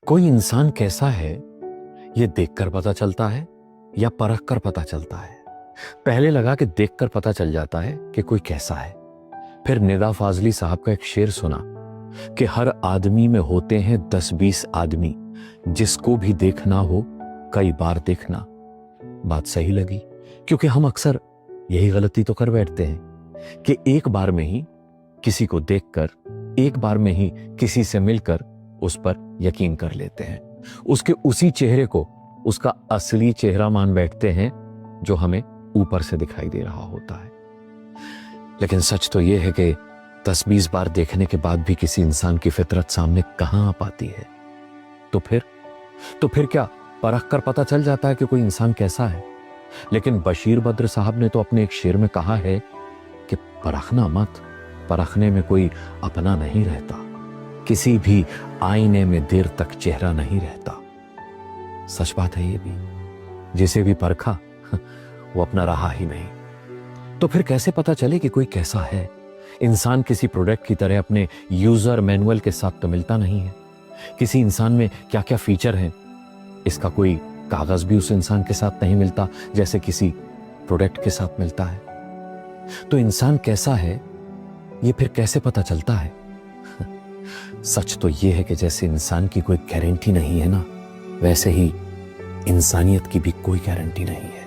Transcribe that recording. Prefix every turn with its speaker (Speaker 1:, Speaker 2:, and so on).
Speaker 1: कोई इंसान कैसा है ये देखकर पता चलता है या परख कर पता चलता है? पहले लगा कि देखकर पता चल जाता है कि कोई कैसा है। फिर निदा फाजली साहब का एक शेर सुना कि हर आदमी में होते हैं 10-20 आदमी, जिसको भी देखना हो कई बार देखना। बात सही लगी, क्योंकि हम अक्सर यही गलती तो कर बैठते हैं कि एक बार में ही किसी को देखकर, एक बार में ही किसी से मिलकर उस पर यकीन कर लेते हैं। उसके उसी चेहरे को उसका असली चेहरा मान बैठते हैं जो हमें ऊपर से दिखाई दे रहा होता है। लेकिन सच तो यह है कि 10-20 बार देखने के बाद भी किसी इंसान की फितरत सामने कहां आ पाती है। तो फिर क्या परख कर पता चल जाता है कि कोई इंसान कैसा है? लेकिन बशीर बद्र साहब ने तो अपने एक शेर में कहा है कि परखना मत, परखने में कोई अपना नहीं रहता, किसी भी आईने में देर तक चेहरा नहीं रहता। सच बात है ये भी, जिसे भी परखा वो अपना रहा ही नहीं। तो फिर कैसे पता चले कि कोई कैसा है? इंसान किसी प्रोडक्ट की तरह अपने यूजर मैनुअल के साथ तो मिलता नहीं है। किसी इंसान में क्या क्या फीचर हैं, इसका कोई कागज भी उस इंसान के साथ नहीं मिलता जैसे किसी प्रोडक्ट के साथ मिलता है। तो इंसान कैसा है ये फिर कैसे पता चलता है? सच तो यह है कि जैसे इंसान की कोई गारंटी नहीं है ना, वैसे ही इंसानियत की भी कोई गारंटी नहीं है।